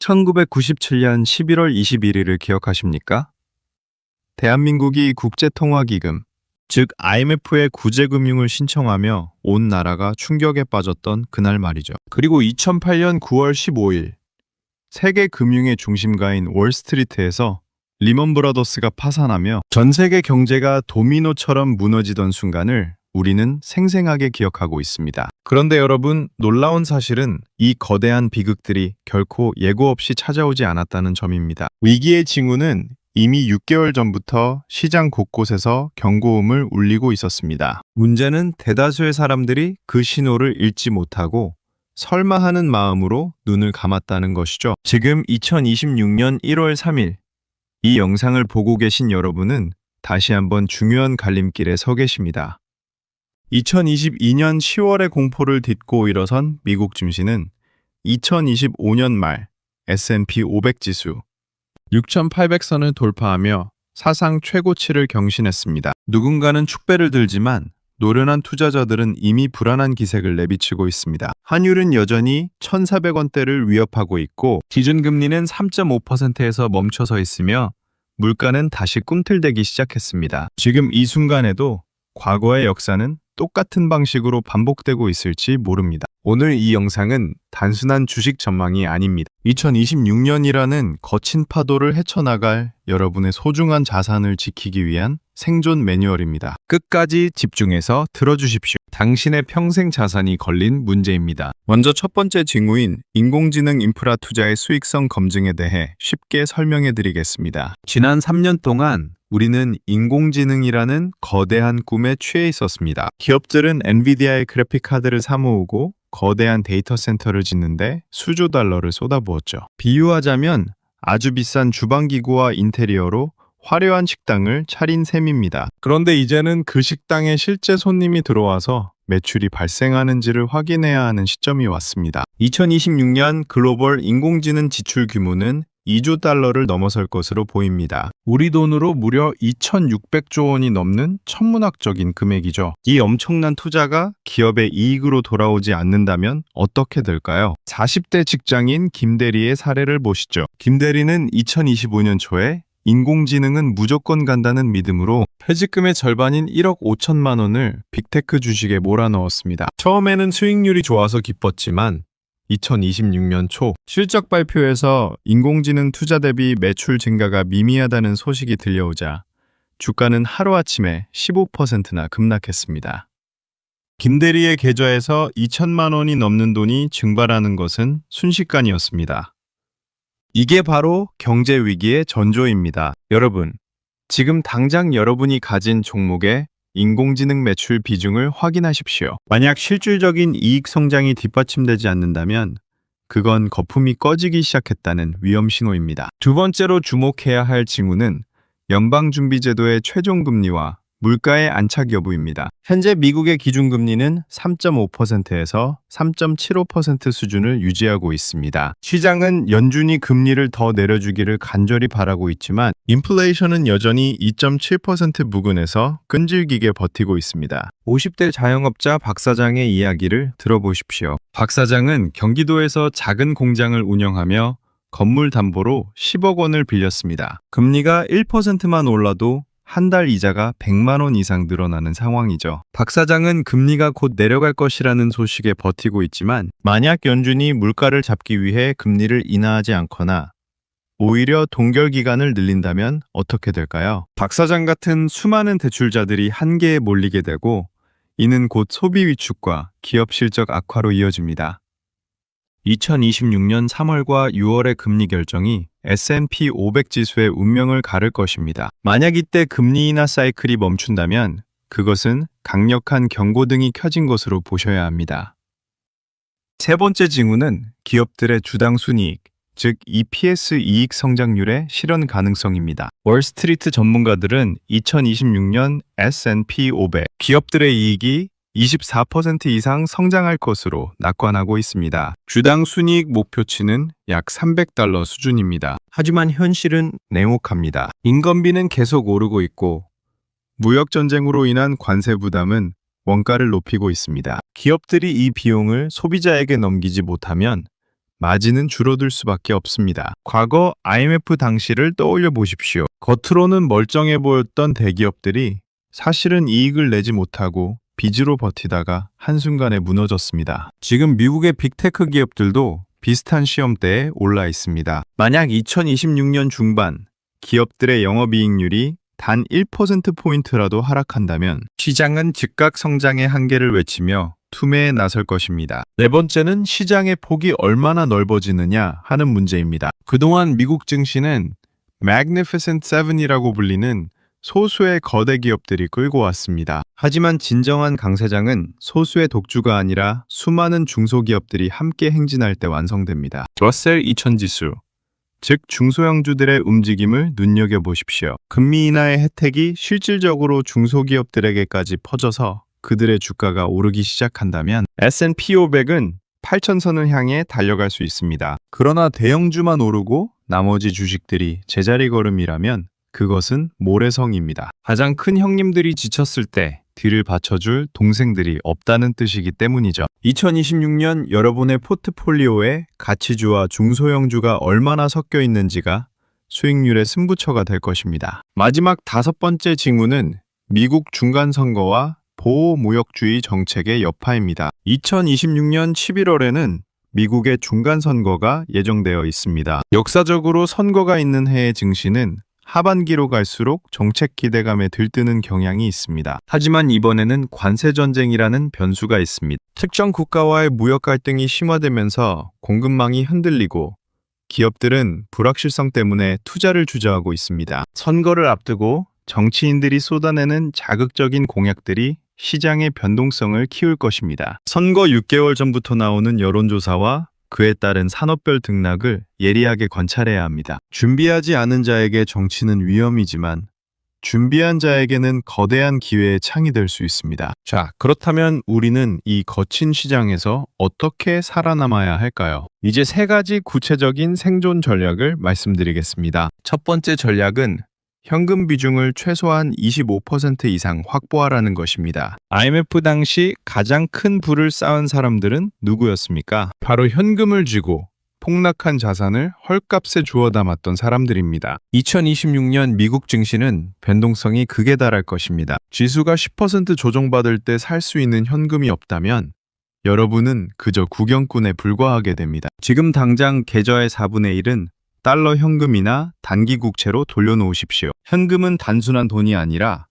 1997년 11월 21일을 기억하십니까? 대한민국이 국제통화기금, 즉 IMF의 구제금융을 신청하며 온 나라가 충격에 빠졌던 그날 말이죠. 그리고 2008년 9월 15일, 세계 금융의 중심가인 월스트리트에서 리먼 브라더스가 파산하며 전 세계 경제가 도미노처럼 무너지던 순간을 우리는 생생하게 기억하고 있습니다. 그런데 여러분, 놀라운 사실은 이 거대한 비극들이 결코 예고 없이 찾아오지 않았다는 점입니다. 위기의 징후는 이미 6개월 전부터 시장 곳곳에서 경고음을 울리고 있었습니다. 문제는 대다수의 사람들이 그 신호를 읽지 못하고 설마 하는 마음으로 눈을 감았다는 것이죠. 지금 2026년 1월 3일, 이 영상을 보고 계신 여러분은 다시 한번 중요한 갈림길에 서 계십니다. 2022년 10월의 공포를 딛고 일어선 미국 증시는 2025년 말 S&P 500 지수 6,800선을 돌파하며 사상 최고치를 경신했습니다. 누군가는 축배를 들지만 노련한 투자자들은 이미 불안한 기색을 내비치고 있습니다. 환율은 여전히 1,400원대를 위협하고 있고 기준금리는 3.5%에서 멈춰서 있으며 물가는 다시 꿈틀대기 시작했습니다. 지금 이 순간에도 과거의 역사는 똑같은 방식으로 반복되고 있을지 모릅니다. 오늘 이 영상은 단순한 주식 전망이 아닙니다. 2026년이라는 거친 파도를 헤쳐나갈 여러분의 소중한 자산을 지키기 위한 생존 매뉴얼입니다. 끝까지 집중해서 들어주십시오. 당신의 평생 자산이 걸린 문제입니다. 먼저 첫 번째 징후인 인공지능 인프라 투자의 수익성 검증에 대해 쉽게 설명해 드리겠습니다. 지난 3년 동안 우리는 인공지능이라는 거대한 꿈에 취해 있었습니다. 기업들은 엔비디아의 그래픽카드를 사모으고 거대한 데이터 센터를 짓는데 수조 달러를 쏟아부었죠. 비유하자면 아주 비싼 주방기구와 인테리어로 화려한 식당을 차린 셈입니다. 그런데 이제는 그 식당에 실제 손님이 들어와서 매출이 발생하는지를 확인해야 하는 시점이 왔습니다. 2026년 글로벌 인공지능 지출 규모는 2조 달러를 넘어설 것으로 보입니다. 우리 돈으로 무려 2,600조 원이 넘는 천문학적인 금액이죠. 이 엄청난 투자가 기업의 이익으로 돌아오지 않는다면 어떻게 될까요? 40대 직장인 김대리의 사례를 보시죠. 김대리는 2025년 초에 인공지능은 무조건 간다는 믿음으로 퇴직금의 절반인 1억 5천만 원을 빅테크 주식에 몰아넣었습니다. 처음에는 수익률이 좋아서 기뻤지만 2026년 초 실적 발표에서 인공지능 투자 대비 매출 증가가 미미하다는 소식이 들려오자 주가는 하루아침에 15%나 급락했습니다. 김대리의 계좌에서 2천만 원이 넘는 돈이 증발하는 것은 순식간이었습니다. 이게 바로 경제 위기의 전조입니다. 여러분, 지금 당장 여러분이 가진 종목의 인공지능 매출 비중을 확인하십시오. 만약 실질적인 이익 성장이 뒷받침되지 않는다면 그건 거품이 꺼지기 시작했다는 위험 신호입니다. 두 번째로 주목해야 할 징후는 연방준비제도의 최종금리와 물가의 안착 여부입니다. 현재 미국의 기준금리는 3.5%에서 3.75% 수준을 유지하고 있습니다. 시장은 연준이 금리를 더 내려주기를 간절히 바라고 있지만 인플레이션은 여전히 2.7% 부근에서 끈질기게 버티고 있습니다. 50대 자영업자 박 사장의 이야기를 들어보십시오. 박 사장은 경기도에서 작은 공장을 운영하며 건물 담보로 10억 원을 빌렸습니다. 금리가 1%만 올라도 한 달 이자가 100만 원 이상 늘어나는 상황이죠. 박 사장은 금리가 곧 내려갈 것이라는 소식에 버티고 있지만 만약 연준이 물가를 잡기 위해 금리를 인하하지 않거나 오히려 동결 기간을 늘린다면 어떻게 될까요? 박 사장 같은 수많은 대출자들이 한계에 몰리게 되고 이는 곧 소비 위축과 기업 실적 악화로 이어집니다. 2026년 3월과 6월의 금리 결정이 S&P 500 지수의 운명을 가를 것입니다. 만약 이때 금리 인하 사이클이 멈춘다면 그것은 강력한 경고등이 켜진 것으로 보셔야 합니다. 세 번째 징후는 기업들의 주당 순이익, 즉 EPS 이익 성장률의 실현 가능성입니다. 월스트리트 전문가들은 2026년 S&P 500 기업들의 이익이 24% 이상 성장할 것으로 낙관하고 있습니다. 주당 순이익 목표치는 약 300달러 수준입니다. 하지만 현실은 냉혹합니다. 인건비는 계속 오르고 있고 무역 전쟁으로 인한 관세 부담은 원가를 높이고 있습니다. 기업들이 이 비용을 소비자에게 넘기지 못하면 마진은 줄어들 수밖에 없습니다. 과거 IMF 당시를 떠올려 보십시오. 겉으로는 멀쩡해 보였던 대기업들이 사실은 이익을 내지 못하고 빚으로 버티다가 한순간에 무너졌습니다. 지금 미국의 빅테크 기업들도 비슷한 시험대에 올라 있습니다. 만약 2026년 중반 기업들의 영업이익률이 단 1%포인트라도 하락한다면 시장은 즉각 성장의 한계를 외치며 투매에 나설 것입니다. 네 번째는 시장의 폭이 얼마나 넓어지느냐 하는 문제입니다. 그동안 미국 증시는 Magnificent Seven이라고 불리는 소수의 거대 기업들이 끌고 왔습니다. 하지만 진정한 강세장은 소수의 독주가 아니라 수많은 중소기업들이 함께 행진할 때 완성됩니다. 러셀 2000 지수, 즉 중소형주들의 움직임을 눈여겨보십시오. 금리 인하의 혜택이 실질적으로 중소기업들에게까지 퍼져서 그들의 주가가 오르기 시작한다면 S&P 500은 8,000선을 향해 달려갈 수 있습니다. 그러나 대형주만 오르고 나머지 주식들이 제자리 걸음이라면 그것은 모래성입니다. 가장 큰 형님들이 지쳤을 때 뒤를 받쳐줄 동생들이 없다는 뜻이기 때문이죠. 2026년 여러분의 포트폴리오에 가치주와 중소형주가 얼마나 섞여 있는지가 수익률의 승부처가 될 것입니다. 마지막 다섯 번째 징후는 미국 중간선거와 보호무역주의 정책의 여파입니다. 2026년 11월에는 미국의 중간선거가 예정되어 있습니다. 역사적으로 선거가 있는 해의 증시는 하반기로 갈수록 정책 기대감에 들뜨는 경향이 있습니다. 하지만 이번에는 관세전쟁이라는 변수가 있습니다. 특정 국가와의 무역 갈등이 심화되면서 공급망이 흔들리고 기업들은 불확실성 때문에 투자를 주저하고 있습니다. 선거를 앞두고 정치인들이 쏟아내는 자극적인 공약들이 시장의 변동성을 키울 것입니다. 선거 6개월 전부터 나오는 여론조사와 그에 따른 산업별 등락을 예리하게 관찰해야 합니다. 준비하지 않은 자에게 정치는 위험이지만 준비한 자에게는 거대한 기회의 창이 될 수 있습니다. 자, 그렇다면 우리는 이 거친 시장에서 어떻게 살아남아야 할까요? 이제 세 가지 구체적인 생존 전략을 말씀드리겠습니다. 첫 번째 전략은 현금 비중을 최소한 25% 이상 확보하라는 것입니다. IMF 당시 가장 큰 부를 쌓은 사람들은 누구였습니까? 바로 현금을 쥐고 폭락한 자산을 헐값에 주워 담았던 사람들입니다. 2026년 미국 증시는 변동성이 극에 달할 것입니다. 지수가 10% 조정받을 때 살 수 있는 현금이 없다면 여러분은 그저 구경꾼에 불과하게 됩니다. 지금 당장 계좌의 4분의 1은 달러 현금이나 단기 국채로 돌려놓으십시오. 현금은 단순한 돈이 아니라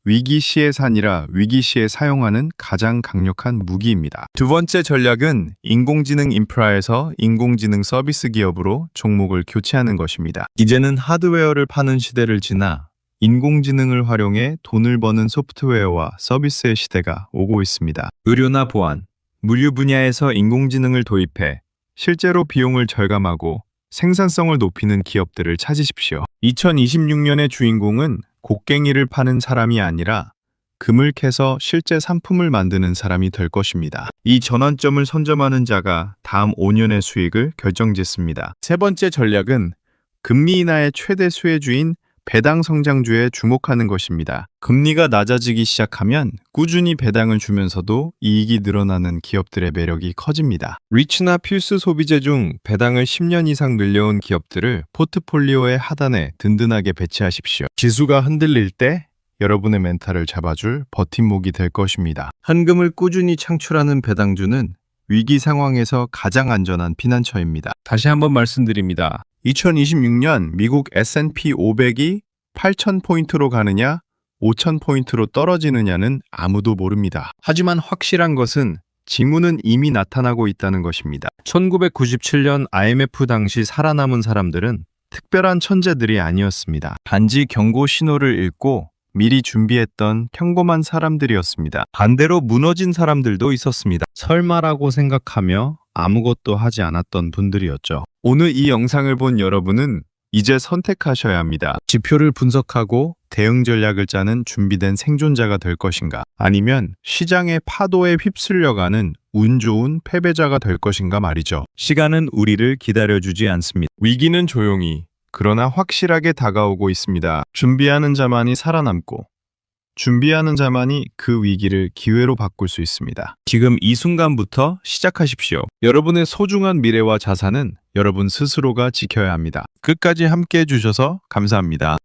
위기 시의 산이라 위기 시에 사용하는 가장 강력한 무기입니다. 두 번째 전략은 인공지능 인프라에서 인공지능 서비스 기업으로 종목을 교체하는 것입니다. 이제는 하드웨어를 파는 시대를 지나 인공지능을 활용해 돈을 버는 소프트웨어와 서비스의 시대가 오고 있습니다. 의료나 보안, 물류 분야에서 인공지능을 도입해 실제로 비용을 절감하고 생산성을 높이는 기업들을 찾으십시오. 2026년의 주인공은 곡괭이를 파는 사람이 아니라 금을 캐서 실제 상품을 만드는 사람이 될 것입니다. 이 전환점을 선점하는 자가 다음 5년의 수익을 결정짓습니다. 세 번째 전략은 금리 인하의 최대 수혜주인 배당 성장주에 주목하는 것입니다. 금리가 낮아지기 시작하면 꾸준히 배당을 주면서도 이익이 늘어나는 기업들의 매력이 커집니다. 리츠나 필수 소비재 중 배당을 10년 이상 늘려온 기업들을 포트폴리오의 하단에 든든하게 배치하십시오. 지수가 흔들릴 때 여러분의 멘탈을 잡아줄 버팀목이 될 것입니다. 현금을 꾸준히 창출하는 배당주는 위기 상황에서 가장 안전한 피난처입니다. 다시 한번 말씀드립니다. 2026년 미국 S&P 500이 8,000포인트로 가느냐, 5,000포인트로 떨어지느냐는 아무도 모릅니다. 하지만 확실한 것은 징후는 이미 나타나고 있다는 것입니다. 1997년 IMF 당시 살아남은 사람들은 특별한 천재들이 아니었습니다. 단지 경고 신호를 읽고 미리 준비했던 평범한 사람들이었습니다. 반대로 무너진 사람들도 있었습니다. 설마라고 생각하며 아무것도 하지 않았던 분들이었죠. 오늘 이 영상을 본 여러분은 이제 선택하셔야 합니다. 지표를 분석하고 대응 전략을 짜는 준비된 생존자가 될 것인가? 아니면 시장의 파도에 휩쓸려가는 운 좋은 패배자가 될 것인가 말이죠. 시간은 우리를 기다려주지 않습니다. 위기는 조용히, 그러나 확실하게 다가오고 있습니다. 준비하는 자만이 살아남고 준비하는 자만이 그 위기를 기회로 바꿀 수 있습니다. 지금 이 순간부터 시작하십시오. 여러분의 소중한 미래와 자산은 여러분 스스로가 지켜야 합니다. 끝까지 함께 해주셔서 감사합니다.